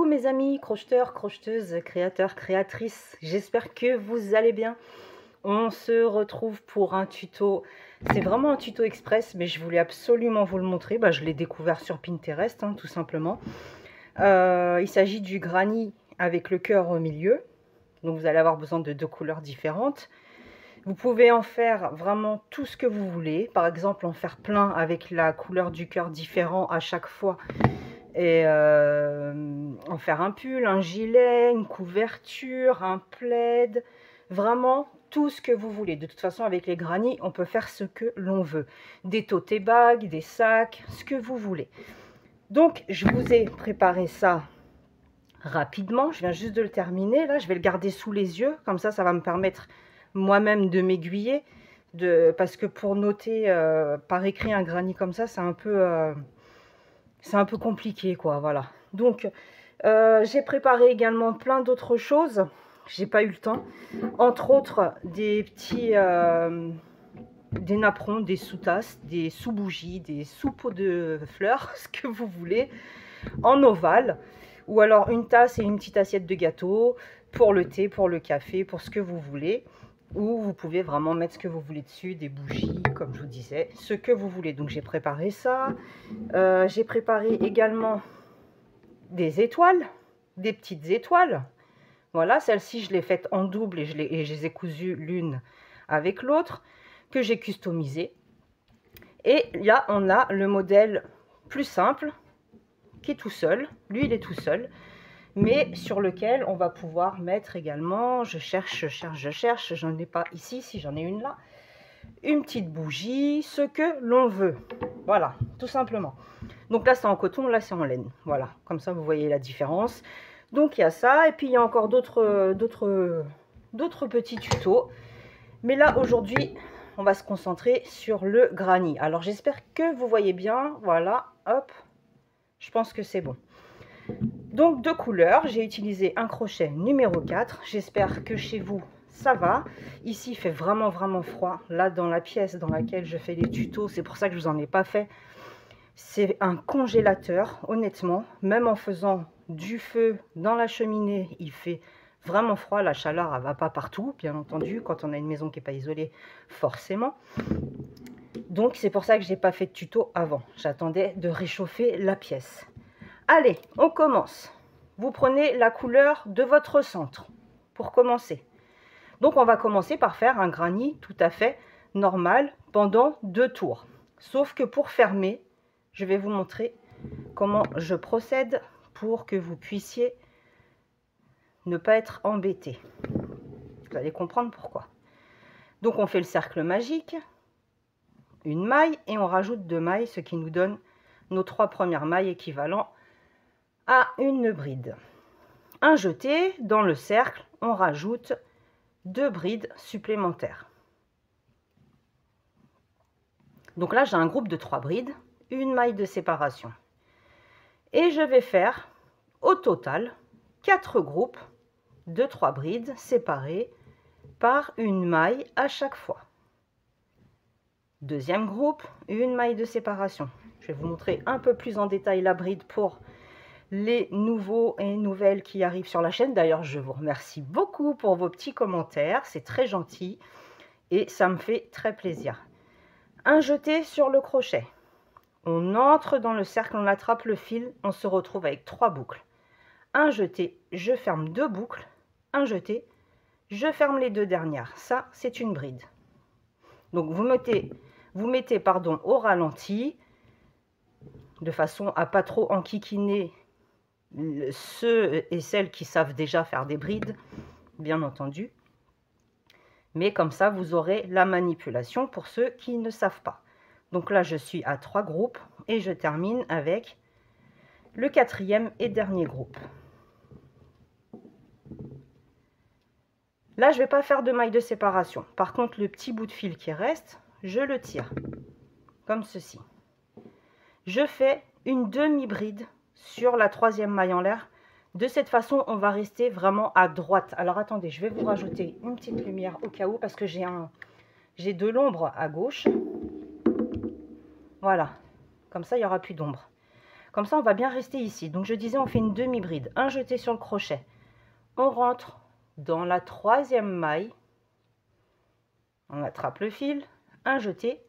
mes amis crocheteurs, crocheteuses, créateurs, créatrices, j'espère que vous allez bien. On se retrouve pour un tuto, c'est vraiment un tuto express, mais je voulais absolument vous le montrer. Je l'ai découvert sur Pinterest, tout simplement. Il s'agit du granny avec le cœur au milieu, donc vous allez avoir besoin de 2 couleurs différentes. Vous pouvez en faire vraiment tout ce que vous voulez, par exemple en faire plein avec la couleur du cœur différent à chaque fois. Et en faire un pull, un gilet, une couverture, un plaid, vraiment tout ce que vous voulez. De toute façon, avec les granny, on peut faire ce que l'on veut. Des tote bags, des sacs, ce que vous voulez. Donc, je vous ai préparé ça rapidement. Je viens juste de le terminer. Là, je vais le garder sous les yeux. Comme ça va me permettre moi-même de m'aiguiller. Parce que pour noter par écrit un granny comme ça, c'est un peu compliqué, quoi, voilà. Donc, j'ai préparé également plein d'autres choses. J'ai pas eu le temps. Entre autres, des petits... des napperons, des sous-tasses, des sous-bougies, des sous-pots de fleurs, ce que vous voulez, en ovale. Ou alors une tasse et une petite assiette de gâteau, pour le thé, pour le café, pour ce que vous voulez. Ou vous pouvez vraiment mettre ce que vous voulez dessus, des bougies, comme je vous disais, ce que vous voulez. Donc j'ai préparé ça. J'ai préparé également des étoiles, des petites étoiles. Voilà, celle-ci je l'ai faite en double et je les ai cousues l'une avec l'autre, que j'ai customisé. Et là, on a le modèle plus simple, qui est tout seul. Lui, il est tout seul, mais sur lequel on va pouvoir mettre également, je cherche, j'en ai pas ici, si j'en ai une là, une petite bougie, ce que l'on veut. Voilà, tout simplement. Donc là, c'est en coton, là, c'est en laine. Voilà, comme ça, vous voyez la différence. Donc, il y a ça, et puis il y a encore d'autres petits tutos. Mais là, aujourd'hui, on va se concentrer sur le granny. Alors, j'espère que vous voyez bien. Voilà, hop, je pense que c'est bon. Donc, 2 couleurs. J'ai utilisé un crochet numéro 4. J'espère que chez vous, ça va. Ici, il fait vraiment froid. Là, dans la pièce dans laquelle je fais les tutos, c'est pour ça que je vous en ai pas fait. C'est un congélateur, honnêtement. Même en faisant du feu dans la cheminée, il fait vraiment froid. La chaleur, elle va pas partout, bien entendu, quand on a une maison qui n'est pas isolée, forcément. Donc, c'est pour ça que je n'ai pas fait de tuto avant. J'attendais de réchauffer la pièce. Allez, on commence. Vous prenez la couleur de votre centre pour commencer. Donc, on va commencer par faire un granny tout à fait normal pendant 2 tours. Sauf que pour fermer, je vais vous montrer comment je procède pour que vous puissiez ne pas être embêté. Vous allez comprendre pourquoi. Donc, on fait le cercle magique, une maille et on rajoute 2 mailles, ce qui nous donne nos 3 premières mailles équivalent à une bride. Un jeté, dans le cercle, on rajoute 2 brides supplémentaires. Donc là, j'ai un groupe de 3 brides, une maille de séparation. Et je vais faire au total 4 groupes de 3 brides séparées par une maille à chaque fois. Deuxième groupe, une maille de séparation. Je vais vous montrer un peu plus en détail la bride pour les nouveaux et nouvelles qui arrivent sur la chaîne. D'ailleurs, je vous remercie beaucoup pour vos petits commentaires, c'est très gentil et ça me fait très plaisir. Un jeté sur le crochet. On entre dans le cercle, on attrape le fil, on se retrouve avec 3 boucles. Un jeté, je ferme 2 boucles. Un jeté, je ferme les 2 dernières. Ça, c'est une bride. Donc, vous mettez au ralenti, de façon à pas trop enquiquiner ceux et celles qui savent déjà faire des brides, bien entendu. Mais comme ça, vous aurez la manipulation pour ceux qui ne savent pas. Donc là, je suis à 3 groupes et je termine avec le 4e et dernier groupe. Là, je ne vais pas faire de maille de séparation. Par contre, le petit bout de fil qui reste, je le tire comme ceci. Je fais une demi-bride sur la 3e maille en l'air. De cette façon, on va rester vraiment à droite. Alors, attendez, je vais vous rajouter une petite lumière au cas où parce que j'ai de l'ombre à gauche. Voilà, comme ça, il n'y aura plus d'ombre. Comme ça, on va bien rester ici. Donc, je disais, on fait une demi-bride. Un jeté sur le crochet. On rentre dans la troisième maille. On attrape le fil. Un jeté.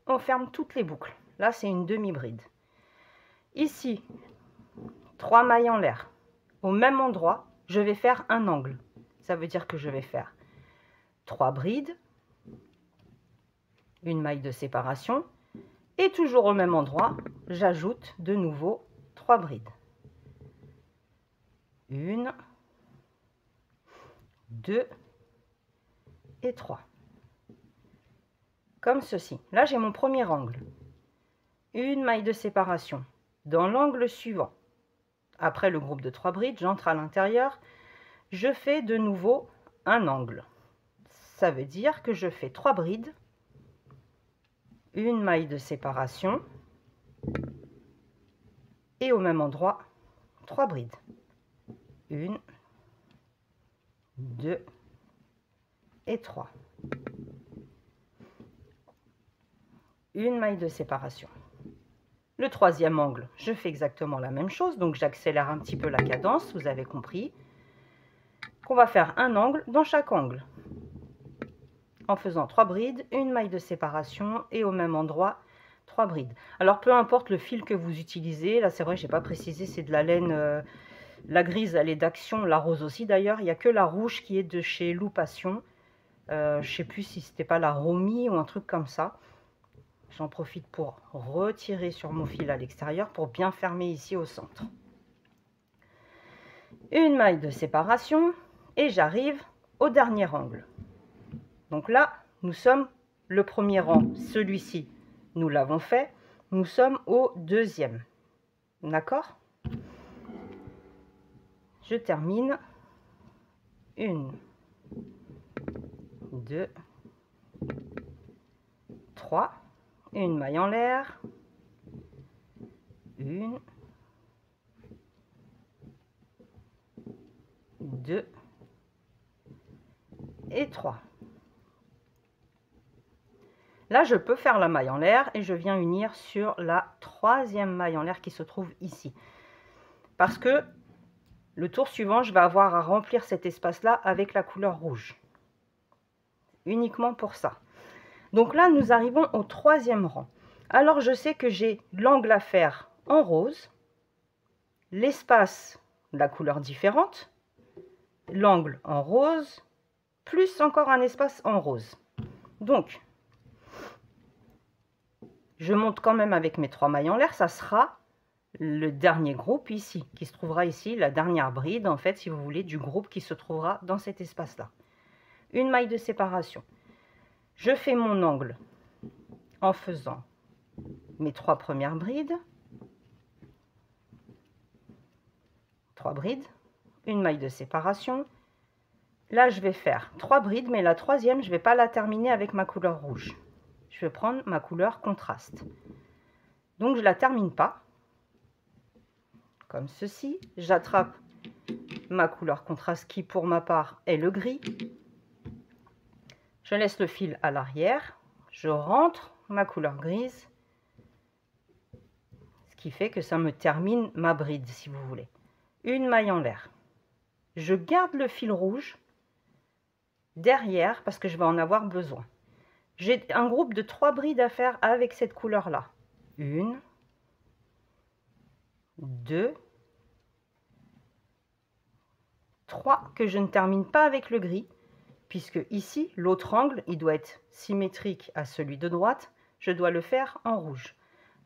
On ferme toutes les boucles. Là, c'est une demi-bride. Ici, 3 mailles en l'air. Au même endroit, je vais faire un angle. Ça veut dire que je vais faire 3 brides, une maille de séparation, et toujours au même endroit, j'ajoute de nouveau 3 brides. 1, 2 et 3. Comme ceci. Là, j'ai mon premier angle. Une maille de séparation. Dans l'angle suivant, après le groupe de 3 brides, j'entre à l'intérieur, je fais de nouveau un angle. Ça veut dire que je fais 3 brides, une maille de séparation et au même endroit 3 brides. 1, 2 et 3. Une maille de séparation. Le troisième angle, je fais exactement la même chose, donc j'accélère un petit peu la cadence, vous avez compris qu'on va faire un angle dans chaque angle. En faisant 3 brides, une maille de séparation et au même endroit 3 brides. Alors peu importe le fil que vous utilisez, là c'est vrai, je n'ai pas précisé, c'est de la laine, la grise elle est d'Action, la rose aussi d'ailleurs, il n'y a que la rouge qui est de chez Loupation. Je ne sais plus si c'était pas la Romy ou un truc comme ça. J'en profite pour retirer sur mon fil à l'extérieur pour bien fermer ici au centre. Une maille de séparation et j'arrive au dernier angle. Donc là, nous sommes le premier rang, celui-ci, nous l'avons fait. Nous sommes au deuxième. D'accord? Je termine. 1, 2, 3. Une maille en l'air. 1, 2 et 3. Là, je peux faire la maille en l'air et je viens unir sur la troisième maille en l'air qui se trouve ici. Parce que le tour suivant, je vais avoir à remplir cet espace-là avec la couleur rouge. Uniquement pour ça. Donc là, nous arrivons au troisième rang. Alors, je sais que j'ai l'angle à faire en rose, l'espace, la couleur différente, l'angle en rose, plus encore un espace en rose. Donc, je monte quand même avec mes 3 mailles en l'air, ça sera le dernier groupe ici, qui se trouvera ici, la dernière bride, en fait, si vous voulez, du groupe qui se trouvera dans cet espace-là. Une maille de séparation. Je fais mon angle en faisant mes 3 premières brides, 3 brides, une maille de séparation. Là, je vais faire 3 brides, mais la troisième, je ne vais pas la terminer avec ma couleur rouge. Je vais prendre ma couleur contraste. Donc, je ne la termine pas. Comme ceci. J'attrape ma couleur contraste qui, pour ma part, est le gris. Je laisse le fil à l'arrière. Je rentre ma couleur grise. Ce qui fait que ça me termine ma bride, si vous voulez. Une maille en l'air. Je garde le fil rouge derrière parce que je vais en avoir besoin. J'ai un groupe de 3 brides à faire avec cette couleur-là. 1, 2, 3 que je ne termine pas avec le gris, puisque ici, l'autre angle, il doit être symétrique à celui de droite. Je dois le faire en rouge.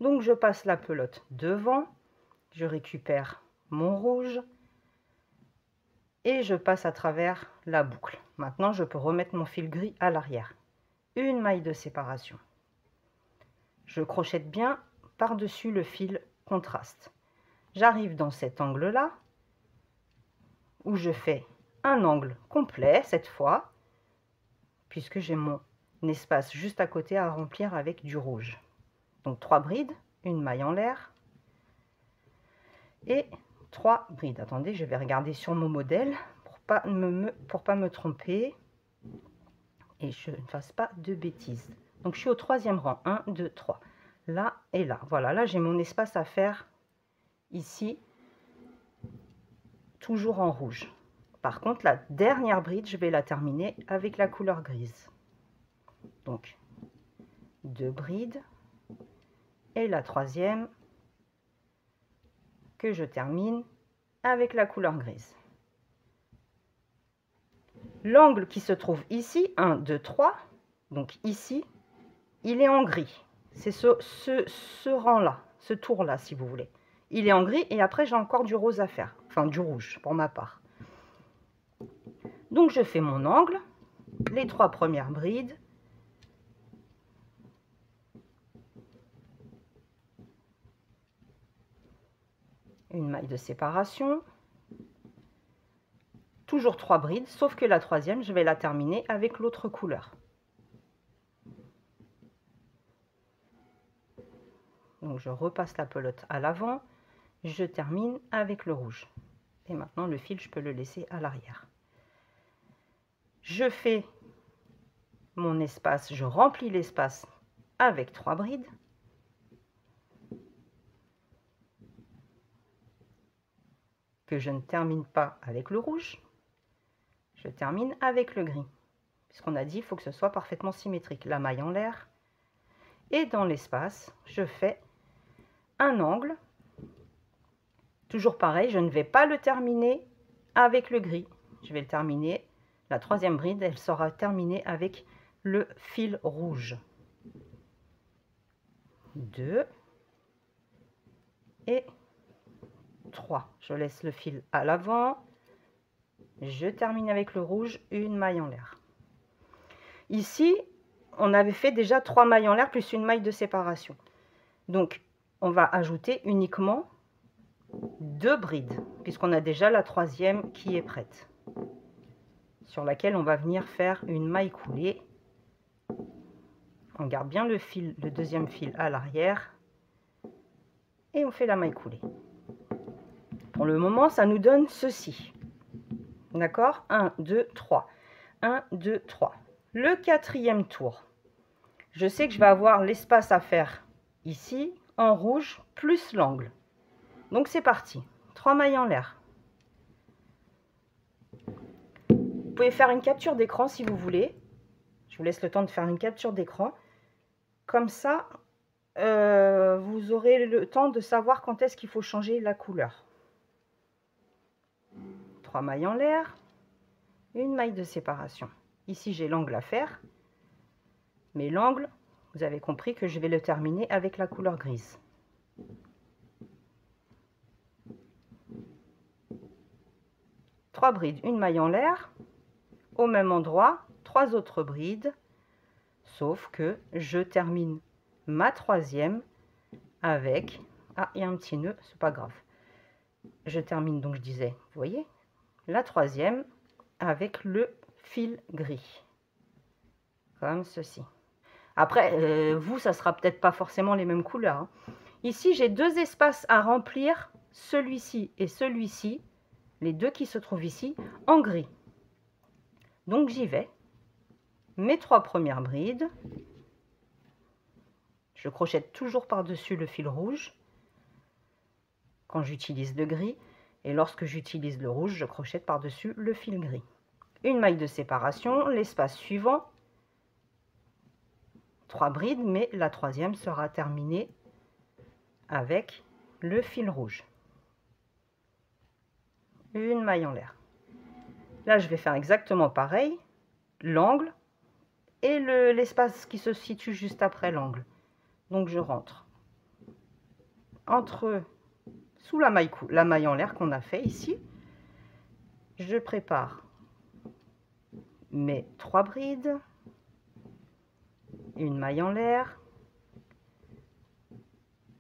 Donc, je passe la pelote devant, je récupère mon rouge et je passe à travers la boucle. Maintenant, je peux remettre mon fil gris à l'arrière. Une maille de séparation. Je crochette bien par-dessus le fil contraste. J'arrive dans cet angle-là, où je fais un angle complet cette fois, puisque j'ai mon espace juste à côté à remplir avec du rouge. Donc 3 brides, une maille en l'air et 3 brides. Attendez, je vais regarder sur mon modèle pour pas me tromper et je ne fasse pas de bêtises. Donc je suis au troisième rang, 1, 2, 3. Là et là. Voilà, là j'ai mon espace à faire ici, toujours en rouge. Par contre, la dernière bride, je vais la terminer avec la couleur grise. Donc, 2 brides et la troisième que je termine avec la couleur grise. L'angle qui se trouve ici, 1, 2, 3, donc ici, il est en gris. C'est ce rang-là, ce tour-là, si vous voulez. Il est en gris et après, j'ai encore du rose à faire. Enfin, du rouge, pour ma part. Donc, je fais mon angle, les 3 premières brides. Une maille de séparation. Toujours 3 brides, sauf que la troisième, je vais la terminer avec l'autre couleur. Donc, je repasse la pelote à l'avant. Je termine avec le rouge. Et maintenant, le fil, je peux le laisser à l'arrière. Je fais mon espace, je remplis l'espace avec 3 brides. Que je ne termine pas avec le rouge. Je termine avec le gris. Puisqu'on a dit qu'il faut que ce soit parfaitement symétrique. La maille en l'air. Et dans l'espace, je fais un angle. Toujours pareil, je ne vais pas le terminer avec le gris. Je vais le terminer, la troisième bride, elle sera terminée avec le fil rouge. 2 et 3. Je laisse le fil à l'avant. Je termine avec le rouge, une maille en l'air. Ici, on avait fait déjà 3 mailles en l'air plus une maille de séparation. Donc, on va ajouter uniquement 2 brides, puisqu'on a déjà la troisième qui est prête, sur laquelle on va venir faire une maille coulée. On garde bien le fil, le deuxième fil à l'arrière, et on fait la maille coulée. Pour le moment, ça nous donne ceci. D'accord? 1, 2, 3. 1, 2, 3. Le quatrième tour, je sais que je vais avoir l'espace à faire ici, en rouge, plus l'angle. Donc c'est parti. 3 mailles en l'air. Vous pouvez faire une capture d'écran si vous voulez. Je vous laisse le temps de faire une capture d'écran. Comme ça, vous aurez le temps de savoir quand est-ce qu'il faut changer la couleur. 3 mailles en l'air, une maille de séparation. Ici, j'ai l'angle à faire. Mais l'angle, vous avez compris que je vais le terminer avec la couleur grise. Trois brides, une maille en l'air, au même endroit, 3 autres brides, sauf que je termine ma troisième avec, ah, il y a un petit nœud, c'est pas grave, je termine donc, je disais, vous voyez, la troisième avec le fil gris, comme ceci. Après, vous, ça sera peut-être pas forcément les mêmes couleurs, hein. Ici, j'ai 2 espaces à remplir, celui-ci et celui-ci, les 2 qui se trouvent ici, en gris. Donc, j'y vais. Mes 3 premières brides. Je crochette toujours par-dessus le fil rouge quand j'utilise le gris. Et lorsque j'utilise le rouge, je crochette par-dessus le fil gris. Une maille de séparation, l'espace suivant. 3 brides, mais la troisième sera terminée avec le fil rouge. Une maille en l'air. Là, je vais faire exactement pareil, l'angle et l'espace qui se situe juste après l'angle. Donc, je rentre sous la maille en l'air qu'on a fait ici. Je prépare mes 3 brides, une maille en l'air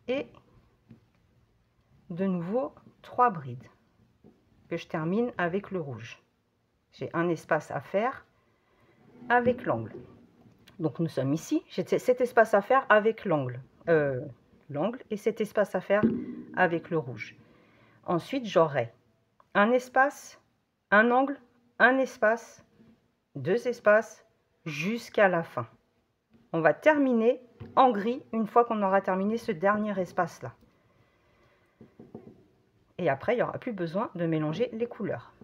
et de nouveau 3 brides que je termine avec le rouge. J'ai un espace à faire avec l'angle. Donc nous sommes ici, j'ai cet espace à faire avec l'angle et cet espace à faire avec le rouge. Ensuite, j'aurai un espace, un angle, un espace, 2 espaces jusqu'à la fin. On va terminer en gris une fois qu'on aura terminé ce dernier espace-là. Et après, il n'y aura plus besoin de mélanger les couleurs.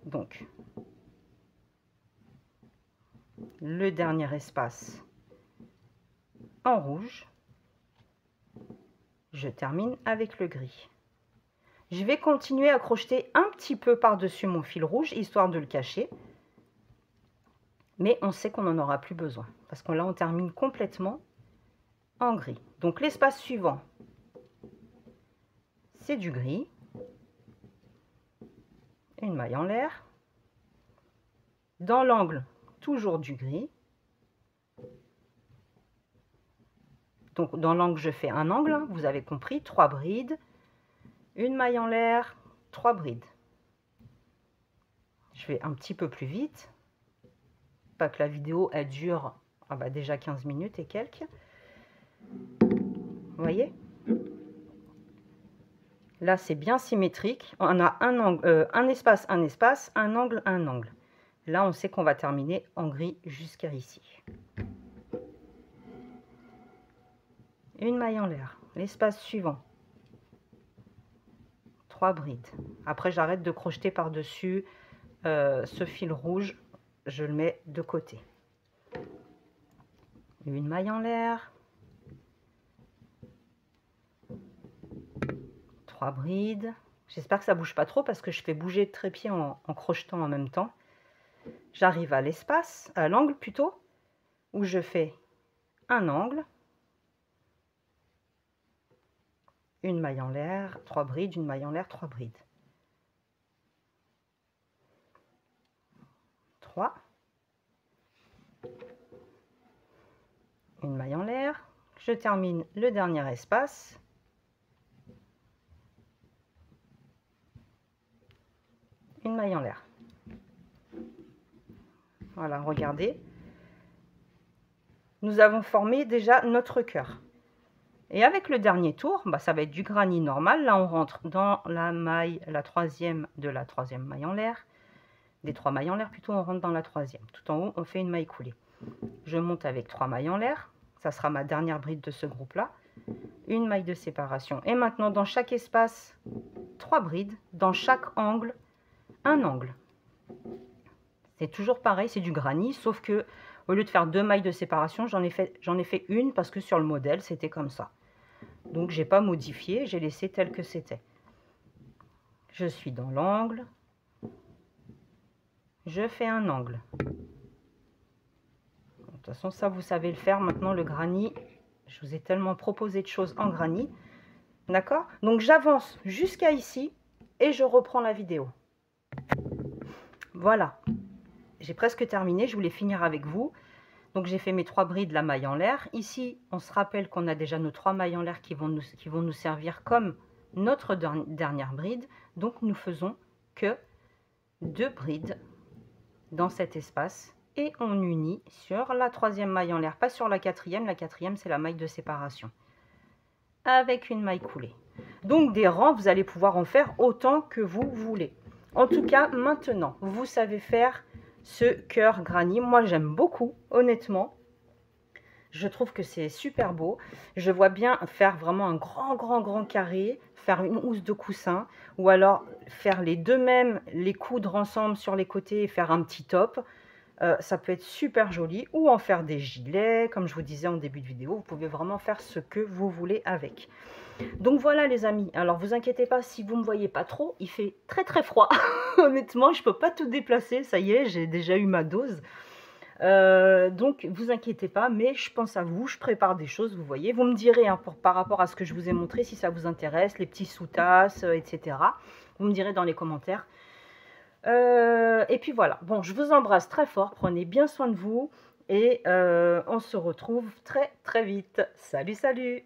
Donc, le dernier espace en rouge. Je termine avec le gris. Je vais continuer à crocheter un petit peu par-dessus mon fil rouge, histoire de le cacher. Mais on sait qu'on n'en aura plus besoin, parce que là, on termine complètement en gris. Donc, l'espace suivant, c'est du gris. Une maille en l'air. Dans l'angle, toujours du gris. Donc, dans l'angle, je fais un angle, hein, vous avez compris, 3 brides. Une maille en l'air, 3 brides. Je vais un petit peu plus vite. Pas que la vidéo, elle dure déjà 15 minutes et quelques. Vous voyez? Là, c'est bien symétrique. On a un angle, un espace, un angle, un angle. Là, on sait qu'on va terminer en gris jusqu'à ici. Une maille en l'air. L'espace suivant. 3 brides. Après, j'arrête de crocheter par-dessus ce fil rouge. Je le mets de côté. Une maille en l'air. 3 brides. J'espère que ça bouge pas trop parce que je fais bouger le trépied en crochetant en même temps. J'arrive à l'espace, à l'angle plutôt, où je fais un angle. Une maille en l'air, 3 brides, une maille en l'air, 3 brides. 3. Une maille en l'air. Je termine le dernier espace. Une maille en l'air. Voilà, regardez. Nous avons formé déjà notre cœur. Et avec le dernier tour, ça va être du granit normal. Là, on rentre dans la maille, la troisième de la troisième maille en l'air. Des 3 mailles en l'air, plutôt, on rentre dans la troisième. Tout en haut, on fait une maille coulée. Je monte avec 3 mailles en l'air. Ça sera ma dernière bride de ce groupe-là. Une maille de séparation. Et maintenant, dans chaque espace, 3 brides. Dans chaque angle, un angle. C'est toujours pareil, c'est du granit, sauf que au lieu de faire 2 mailles de séparation, j'en ai fait une parce que sur le modèle, c'était comme ça. Donc, j'ai pas modifié, j'ai laissé tel que c'était. Je suis dans l'angle. Je fais un angle. De toute façon, ça, vous savez le faire. Maintenant, le granit, je vous ai tellement proposé de choses en granit. D'accord? Donc, j'avance jusqu'à ici et je reprends la vidéo. Voilà. J'ai presque terminé. Je voulais finir avec vous. Donc, j'ai fait mes 3 brides, la maille en l'air. Ici, on se rappelle qu'on a déjà nos 3 mailles en l'air qui vont nous servir comme notre dernière bride. Donc, nous faisons que 2 brides dans cet espace et on unit sur la 3e maille en l'air, pas sur la 4e. La 4e, c'est la maille de séparation avec une maille coulée. Donc des rangs, vous allez pouvoir en faire autant que vous voulez. En tout cas, maintenant, vous savez faire ce cœur granit. Moi, j'aime beaucoup, honnêtement. Je trouve que c'est super beau. Je vois bien faire vraiment un grand carré, faire une housse de coussin, ou alors faire les deux mêmes, les coudre ensemble sur les côtés et faire un petit top. Ça peut être super joli, ou en faire des gilets, comme je vous disais en début de vidéo. Vous pouvez vraiment faire ce que vous voulez avec. Donc voilà les amis, alors vous inquiétez pas si vous ne me voyez pas trop, il fait très froid. Honnêtement, je ne peux pas tout déplacer, ça y est, j'ai déjà eu ma dose. Donc vous inquiétez pas, mais je pense à vous, je prépare des choses, vous voyez. Vous me direz hein, par rapport à ce que je vous ai montré, si ça vous intéresse, les petits sous-tasses, etc. Vous me direz dans les commentaires. Et puis voilà, bon, je vous embrasse très fort, prenez bien soin de vous et on se retrouve très vite. Salut, salut!